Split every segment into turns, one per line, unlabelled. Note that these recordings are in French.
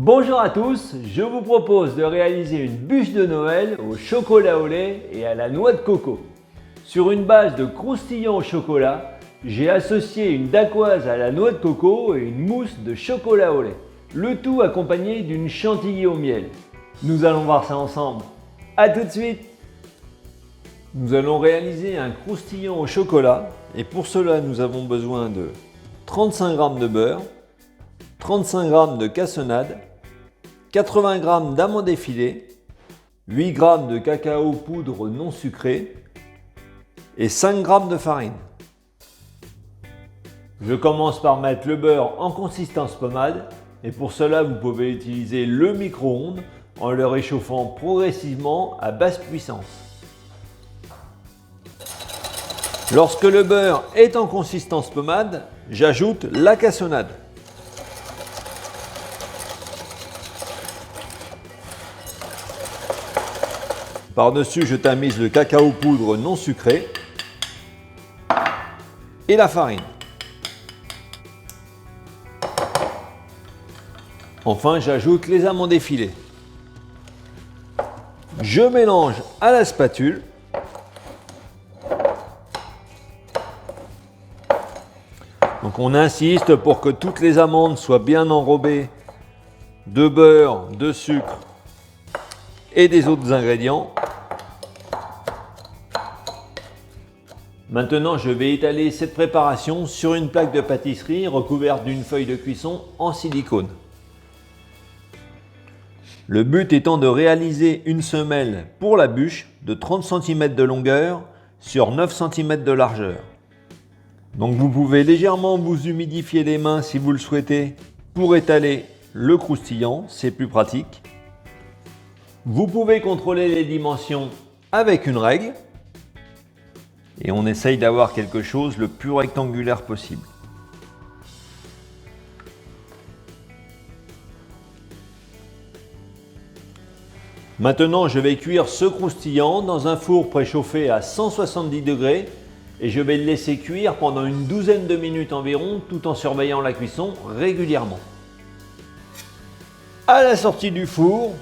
Bonjour à tous, je vous propose de réaliser une bûche de Noël au chocolat au lait et à la noix de coco. Sur une base de croustillant au chocolat, j'ai associé une dacquoise à la noix de coco et une mousse de chocolat au lait. Le tout accompagné d'une chantilly au miel. Nous allons voir ça ensemble. A tout de suite! Nous allons réaliser un croustillant au chocolat et pour cela nous avons besoin de 35 g de beurre, 35 g de cassonade, 80 g d'amandes effilées, 8 g de cacao poudre non sucré et 5 g de farine. Je commence par mettre le beurre en consistance pommade et pour cela vous pouvez utiliser le micro-ondes en le réchauffant progressivement à basse puissance. Lorsque le beurre est en consistance pommade, j'ajoute la cassonade. Par-dessus, je tamise le cacao poudre non sucré et la farine. Enfin, j'ajoute les amandes effilées. Je mélange à la spatule. Donc on insiste pour que toutes les amandes soient bien enrobées de beurre, de sucre et des autres ingrédients. Maintenant, je vais étaler cette préparation sur une plaque de pâtisserie recouverte d'une feuille de cuisson en silicone. Le but étant de réaliser une semelle pour la bûche de 30 cm de longueur sur 9 cm de largeur. Donc vous pouvez légèrement vous humidifier les mains si vous le souhaitez pour étaler le croustillant, c'est plus pratique. Vous pouvez contrôler les dimensions avec une règle et on essaye d'avoir quelque chose le plus rectangulaire possible. Maintenant, je vais cuire ce croustillant dans un four préchauffé à 170 degrés et je vais le laisser cuire pendant une douzaine de minutes environ tout en surveillant la cuisson régulièrement. À la sortie du four,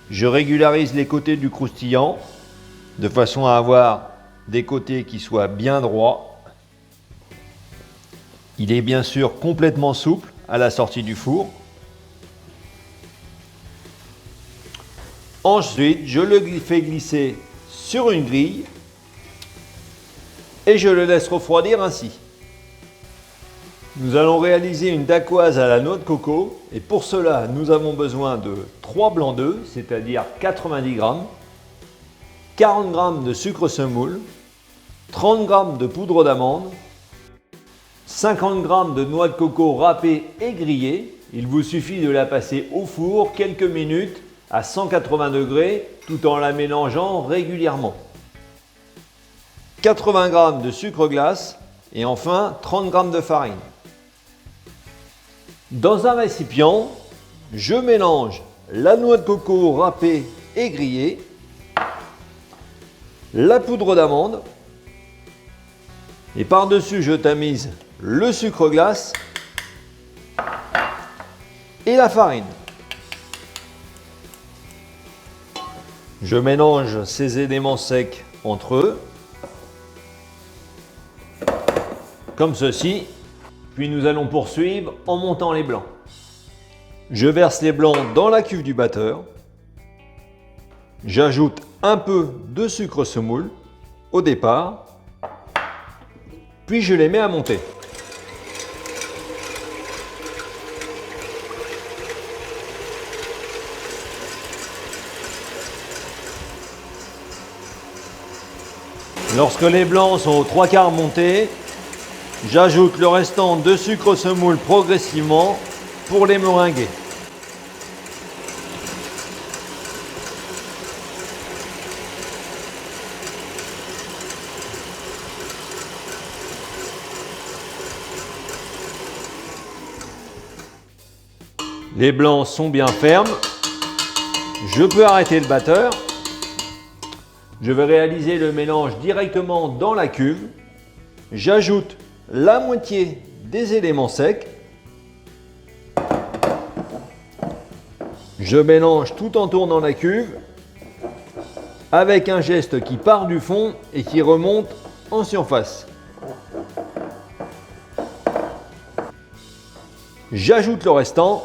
je régularise les côtés du croustillant de façon à avoir des côtés qui soient bien droits. Il est bien sûr complètement souple à la sortie du four. Ensuite, je le fais glisser sur une grille et je le laisse refroidir ainsi. Nous allons réaliser une dacquoise à la noix de coco et pour cela, nous avons besoin de 3 blancs d'œufs, c'est-à-dire 90 g, 40 g de sucre semoule, 30 g de poudre d'amande, 50 g de noix de coco râpée et grillée. Il vous suffit de la passer au four quelques minutes à 180 degrés tout en la mélangeant régulièrement. 80 g de sucre glace et enfin 30 g de farine. Dans un récipient, je mélange la noix de coco râpée et grillée, la poudre d'amande et par-dessus je tamise le sucre glace et la farine. Je mélange ces éléments secs entre eux, comme ceci, puis nous allons poursuivre en montant les blancs. Je verse les blancs dans la cuve du batteur, j'ajoute un peu de sucre semoule au départ, puis je les mets à monter. Lorsque les blancs sont aux 3/4 montés, j'ajoute le restant de sucre semoule progressivement pour les meringuer. Les blancs sont bien fermes. Je peux arrêter le batteur. Je vais réaliser le mélange directement dans la cuve. J'ajoute la moitié des éléments secs Je mélange tout en tournant la cuve avec un geste qui part du fond et qui remonte en surface. J'ajoute le restant.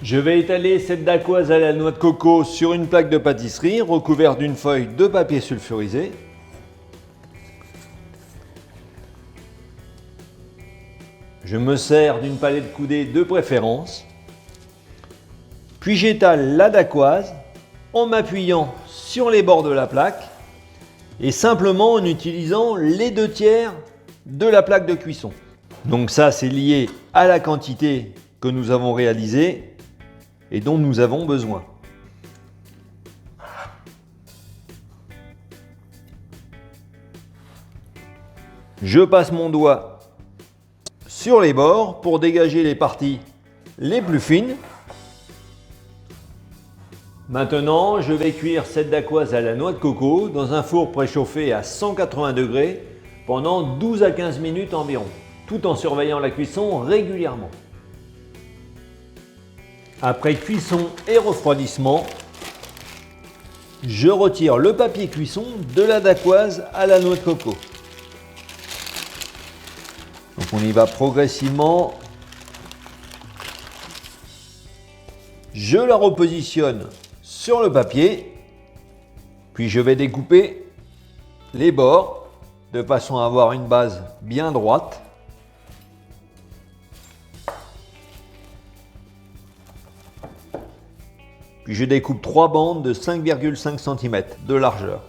Je vais étaler cette dacquoise à la noix de coco sur une plaque de pâtisserie recouverte d'une feuille de papier sulfurisé. Je me sers d'une palette coudée de préférence. Puis j'étale la dacquoise en m'appuyant sur les bords de la plaque et simplement en utilisant les 2/3 de la plaque de cuisson. Donc ça, c'est lié à la quantité que nous avons réalisée et dont nous avons besoin. Je passe mon doigt sur les bords pour dégager les parties les plus fines. Maintenant, je vais cuire cette dacquoise à la noix de coco dans un four préchauffé à 180 degrés pendant 12 à 15 minutes environ, tout en surveillant la cuisson régulièrement. Après cuisson et refroidissement, je retire le papier cuisson de la dacquoise à la noix de coco. Donc on y va progressivement. Je la repositionne sur le papier, puis je vais découper les bords de façon à avoir une base bien droite. Puis je découpe 3 bandes de 5,5 cm de largeur.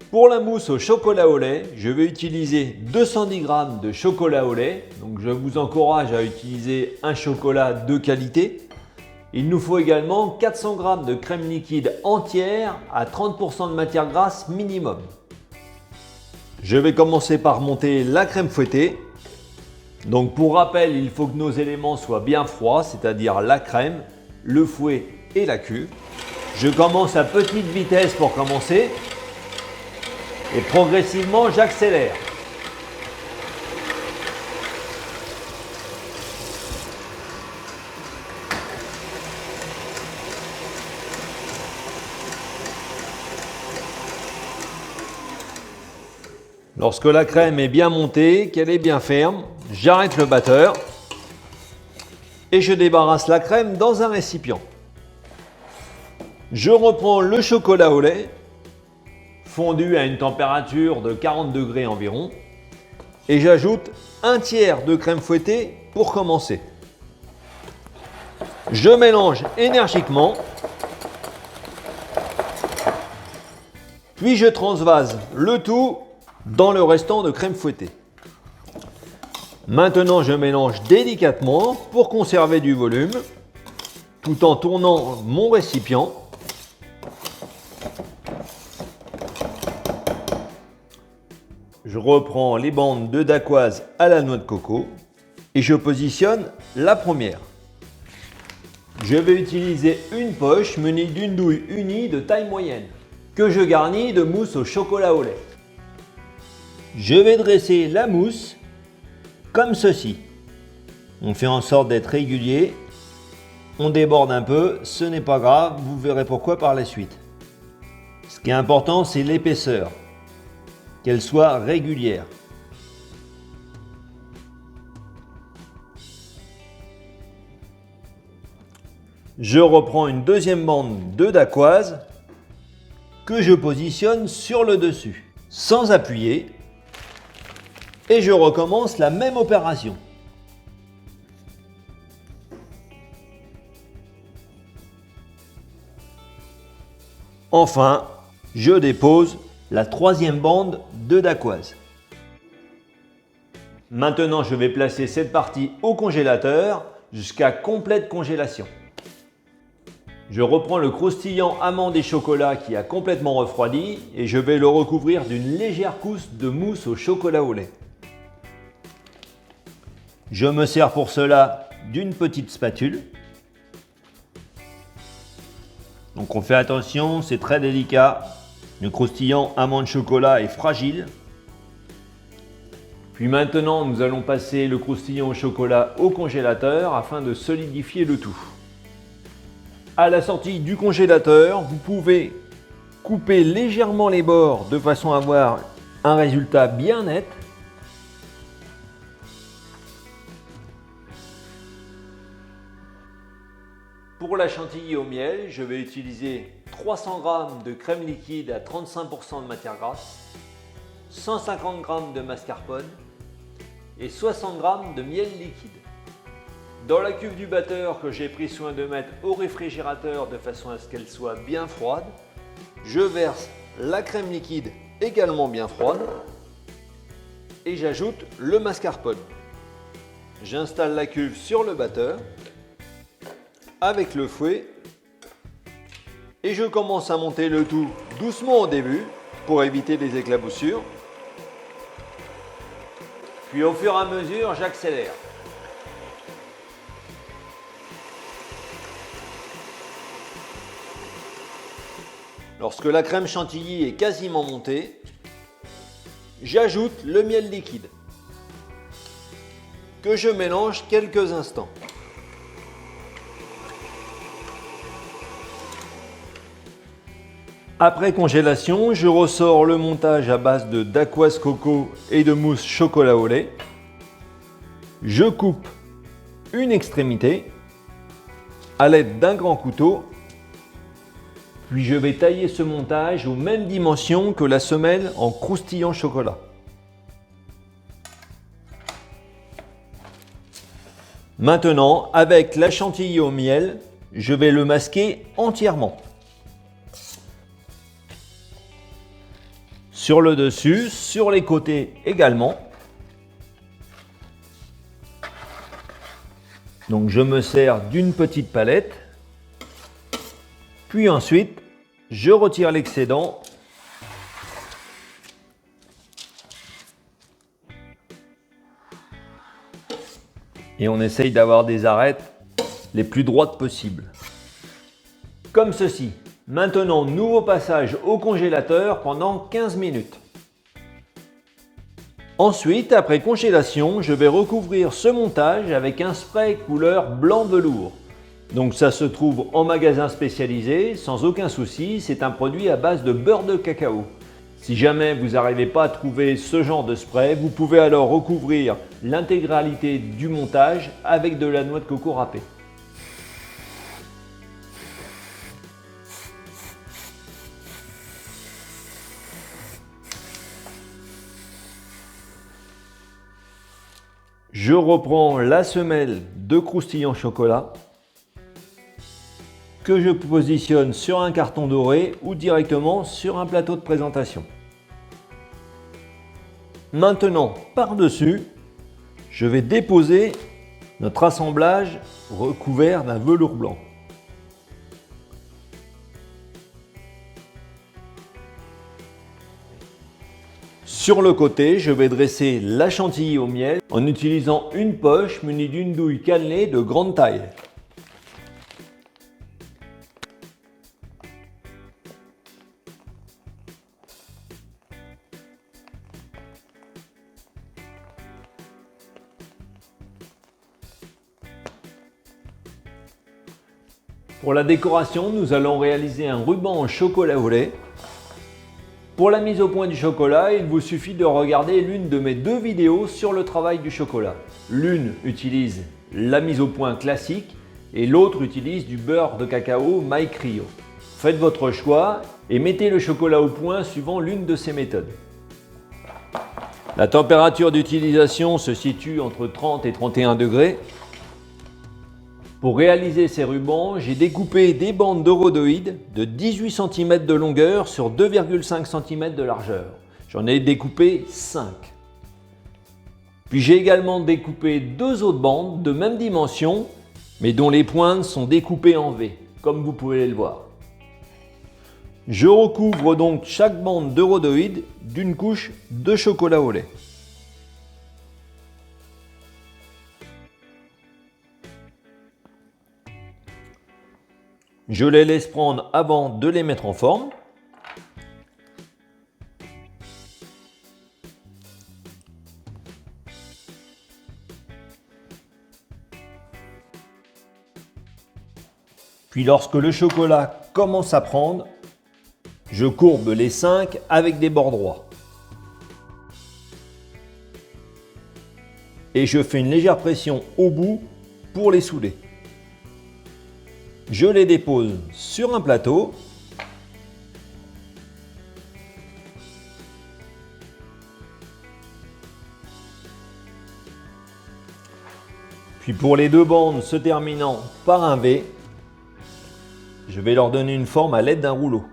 Pour la mousse au chocolat au lait, je vais utiliser 210 g de chocolat au lait. Donc je vous encourage à utiliser un chocolat de qualité. Il nous faut également 400 g de crème liquide entière à 30 % de matière grasse minimum. Je vais commencer par monter la crème fouettée. Donc pour rappel, il faut que nos éléments soient bien froids, c'est-à-dire la crème, le fouet et la cuve. Je commence à petite vitesse pour commencer. Et progressivement, j'accélère. Lorsque la crème est bien montée, qu'elle est bien ferme, j'arrête le batteur et je débarrasse la crème dans un récipient. Je reprends le chocolat au lait fondu à une température de 40 degrés environ et j'ajoute 1/3 de crème fouettée pour commencer. Je mélange énergiquement, puis je transvase le tout dans le restant de crème fouettée. Maintenant, je mélange délicatement pour conserver du volume tout en tournant mon récipient. Je reprends les bandes de dacquoise à la noix de coco et je positionne la première. Je vais utiliser une poche munie d'une douille unie de taille moyenne que je garnis de mousse au chocolat au lait. Je vais dresser la mousse comme ceci. On fait en sorte d'être régulier. On déborde un peu, ce n'est pas grave, vous verrez pourquoi par la suite. Ce qui est important, c'est l'épaisseur. Qu'elle soit régulière. Je reprends une deuxième bande de dacquoise que je positionne sur le dessus, sans appuyer, et je recommence la même opération. Enfin, je dépose la troisième bande de dacquoise. Maintenant, je vais placer cette partie au congélateur jusqu'à complète congélation. Je reprends le croustillant amande et chocolat qui a complètement refroidi et je vais le recouvrir d'une légère couche de mousse au chocolat au lait. Je me sers pour cela d'une petite spatule. Donc on fait attention, c'est très délicat. Le croustillant amande chocolat est fragile. Puis maintenant, nous allons passer le croustillant au chocolat au congélateur afin de solidifier le tout. À la sortie du congélateur, vous pouvez couper légèrement les bords de façon à avoir un résultat bien net. Pour la chantilly au miel, je vais utiliser 300 g de crème liquide à 35% de matière grasse, 150 g de mascarpone et 60 g de miel liquide. Dans la cuve du batteur que j'ai pris soin de mettre au réfrigérateur de façon à ce qu'elle soit bien froide, je verse la crème liquide également bien froide et j'ajoute le mascarpone. J'installe la cuve sur le batteur avec le fouet et je commence à monter le tout doucement au début pour éviter les éclaboussures. Puis au fur et à mesure, j'accélère. Lorsque la crème chantilly est quasiment montée, j'ajoute le miel liquide que je mélange quelques instants. Après congélation, je ressors le montage à base de dacquoise coco et de mousse chocolat au lait. Je coupe une extrémité à l'aide d'un grand couteau. Puis je vais tailler ce montage aux mêmes dimensions que la semelle en croustillant chocolat. Maintenant, avec la chantilly au miel, je vais le masquer entièrement. Sur le dessus, sur les côtés également. Donc je me sers d'une petite palette. Puis ensuite, je retire l'excédent. Et on essaye d'avoir des arêtes les plus droites possibles. Comme ceci. Maintenant, nouveau passage au congélateur pendant 15 minutes. Ensuite, après congélation, je vais recouvrir ce montage avec un spray couleur blanc velours. Donc ça se trouve en magasin spécialisé, sans aucun souci, c'est un produit à base de beurre de cacao. Si jamais vous n'arrivez pas à trouver ce genre de spray, vous pouvez alors recouvrir l'intégralité du montage avec de la noix de coco râpée. Je reprends la semelle de croustillant chocolat que je positionne sur un carton doré ou directement sur un plateau de présentation. Maintenant, par-dessus, je vais déposer notre assemblage recouvert d'un velours blanc. Sur le côté, je vais dresser la chantilly au miel en utilisant une poche munie d'une douille cannelée de grande taille. Pour la décoration, nous allons réaliser un ruban en chocolat au lait. Pour la mise au point du chocolat, il vous suffit de regarder l'une de mes deux vidéos sur le travail du chocolat. L'une utilise la mise au point classique et l'autre utilise du beurre de cacao Mike Rio. Faites votre choix et mettez le chocolat au point suivant l'une de ces méthodes. La température d'utilisation se situe entre 30 et 31 degrés. Pour réaliser ces rubans, j'ai découpé des bandes de rhodoïdes de 18 cm de longueur sur 2,5 cm de largeur. J'en ai découpé 5. Puis j'ai également découpé deux autres bandes de même dimension, mais dont les pointes sont découpées en V, comme vous pouvez le voir. Je recouvre donc chaque bande de rhodoïdes d'une couche de chocolat au lait. Je les laisse prendre avant de les mettre en forme. Puis lorsque le chocolat commence à prendre, je courbe les 5 avec des bords droits. Et je fais une légère pression au bout pour les souder. Je les dépose sur un plateau. Puis pour les deux bandes se terminant par un V, je vais leur donner une forme à l'aide d'un rouleau.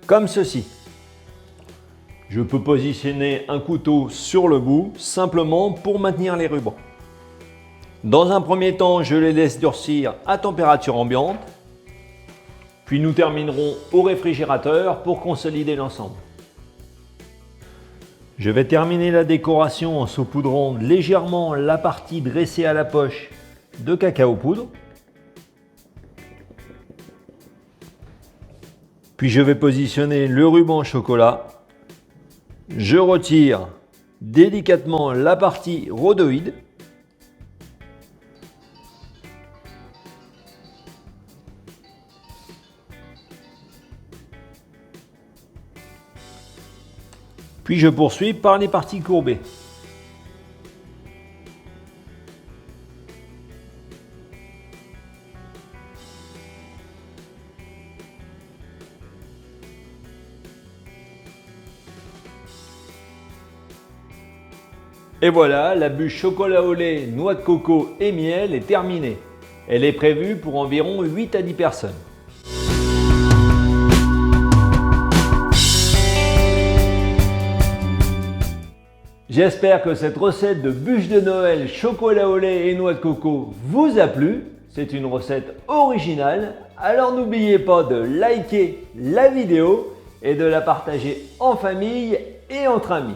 Comme ceci. Je peux positionner un couteau sur le bout, simplement pour maintenir les rubans. Dans un premier temps, je les laisse durcir à température ambiante. Puis nous terminerons au réfrigérateur pour consolider l'ensemble. Je vais terminer la décoration en saupoudrant légèrement la partie dressée à la poche de cacao poudre. Puis je vais positionner le ruban chocolat. Je retire délicatement la partie rhodoïde. Puis je poursuis par les parties courbées. Et voilà, la bûche chocolat au lait, noix de coco et miel est terminée. Elle est prévue pour environ 8 à 10 personnes. J'espère que cette recette de bûche de Noël chocolat au lait et noix de coco vous a plu. C'est une recette originale, alors n'oubliez pas de liker la vidéo et de la partager en famille et entre amis.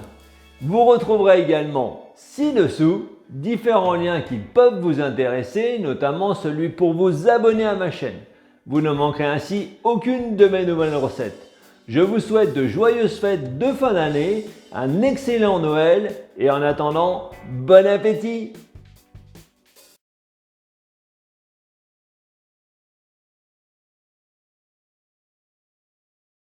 Vous retrouverez également ci-dessous différents liens qui peuvent vous intéresser, notamment celui pour vous abonner à ma chaîne. Vous ne manquerez ainsi aucune de mes nouvelles recettes. Je vous souhaite de joyeuses fêtes de fin d'année, un excellent Noël et en attendant, bon appétit!